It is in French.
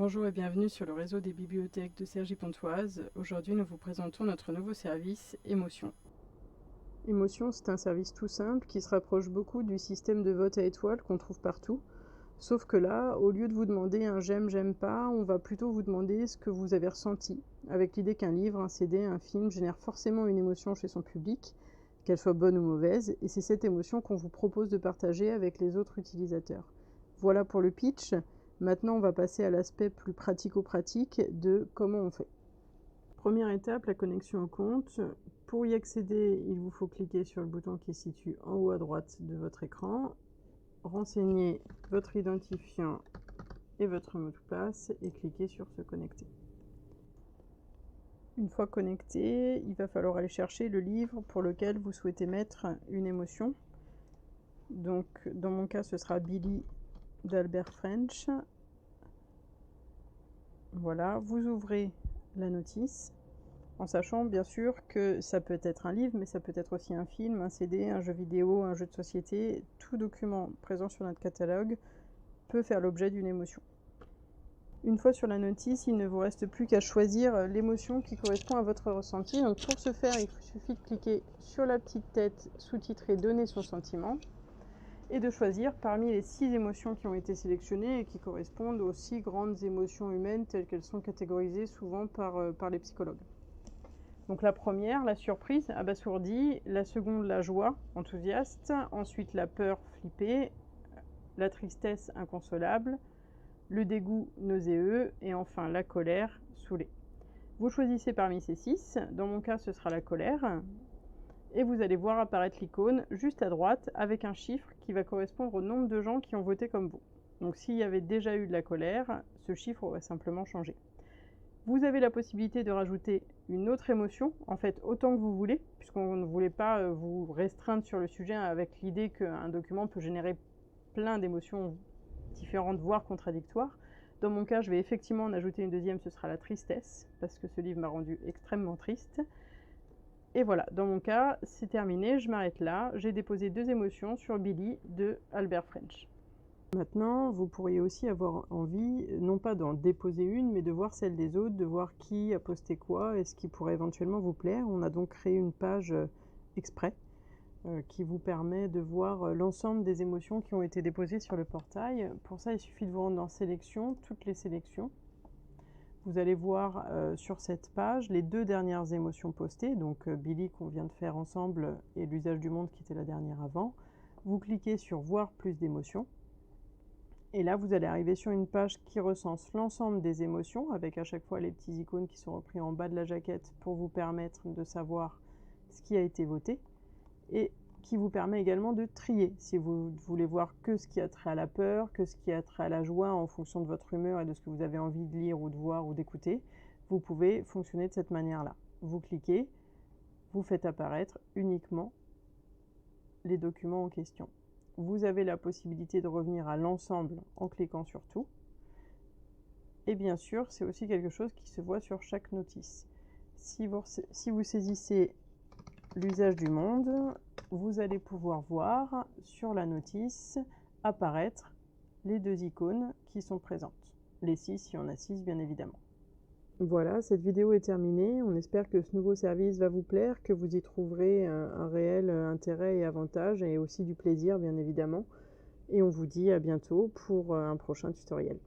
Bonjour et bienvenue sur le réseau des bibliothèques de Cergy-Pontoise. Aujourd'hui, nous vous présentons notre nouveau service Émotion. Émotion, c'est un service tout simple qui se rapproche beaucoup du système de vote à étoiles qu'on trouve partout. Sauf que là, au lieu de vous demander un j'aime, j'aime pas, on va plutôt vous demander ce que vous avez ressenti, avec l'idée qu'un livre, un CD, un film génère forcément une émotion chez son public, qu'elle soit bonne ou mauvaise, et c'est cette émotion qu'on vous propose de partager avec les autres utilisateurs. Voilà pour le pitch. Maintenant, on va passer à l'aspect plus pratico-pratique de comment on fait. Première étape, la connexion au compte. Pour y accéder, il vous faut cliquer sur le bouton qui se situe en haut à droite de votre écran, renseigner votre identifiant et votre mot de passe et cliquer sur se connecter. Une fois connecté, il va falloir aller chercher le livre pour lequel vous souhaitez mettre une émotion. Donc, dans mon cas, ce sera Billy d'Albert French. Voilà, vous ouvrez la notice, en sachant bien sûr que ça peut être un livre, mais ça peut être aussi un film, un CD, un jeu vidéo, un jeu de société. Tout document présent sur notre catalogue peut faire l'objet d'une émotion. Une fois sur la notice, il ne vous reste plus qu'à choisir l'émotion qui correspond à votre ressenti. Donc pour ce faire, il suffit de cliquer sur la petite tête sous-titrée « Donner son sentiment » et de choisir parmi les 6 émotions qui ont été sélectionnées et qui correspondent aux 6 grandes émotions humaines telles qu'elles sont catégorisées souvent par les psychologues. Donc la première, la surprise, abasourdie, la seconde, la joie, enthousiaste, ensuite la peur, flippée, la tristesse, inconsolable, le dégoût, nauséeux, et enfin la colère, saoulée. Vous choisissez parmi ces 6, dans mon cas ce sera la colère, et vous allez voir apparaître l'icône juste à droite avec un chiffre qui va correspondre au nombre de gens qui ont voté comme vous. Donc s'il y avait déjà eu de la colère, ce chiffre aurait simplement changé. Vous avez la possibilité de rajouter une autre émotion, en fait autant que vous voulez, puisqu'on ne voulait pas vous restreindre sur le sujet avec l'idée qu'un document peut générer plein d'émotions différentes, voire contradictoires. Dans mon cas, je vais effectivement en ajouter une deuxième, ce sera la tristesse, parce que ce livre m'a rendu extrêmement triste. Et voilà, dans mon cas, c'est terminé, je m'arrête là. J'ai déposé 2 émotions sur Billy de Albert French. Maintenant, vous pourriez aussi avoir envie, non pas d'en déposer une, mais de voir celle des autres, de voir qui a posté quoi et ce qui pourrait éventuellement vous plaire. On a donc créé une page exprès qui vous permet de voir l'ensemble des émotions qui ont été déposées sur le portail. Pour ça, il suffit de vous rendre dans Sélection, toutes les sélections. Vous allez voir sur cette page les 2 dernières émotions postées, donc Billy qu'on vient de faire ensemble et l'usage du monde qui était la dernière avant. Vous cliquez sur voir plus d'émotions. Et là, vous allez arriver sur une page qui recense l'ensemble des émotions, avec à chaque fois les petits icônes qui sont repris en bas de la jaquette pour vous permettre de savoir ce qui a été voté, et qui vous permet également de trier, si vous voulez voir que ce qui a trait à la peur, que ce qui a trait à la joie en fonction de votre humeur et de ce que vous avez envie de lire ou de voir ou d'écouter. Vous pouvez fonctionner de cette manière-là. Vous cliquez, vous faites apparaître uniquement les documents en question. Vous avez la possibilité de revenir à l'ensemble en cliquant sur tout. Et bien sûr, c'est aussi quelque chose qui se voit sur chaque notice. Si vous saisissez l'usage du monde, vous allez pouvoir voir sur la notice apparaître les 2 icônes qui sont présentes. Les 6, il y en a 6 bien évidemment. Voilà, cette vidéo est terminée. On espère que ce nouveau service va vous plaire, que vous y trouverez un réel intérêt et avantage, et aussi du plaisir bien évidemment. Et on vous dit à bientôt pour un prochain tutoriel.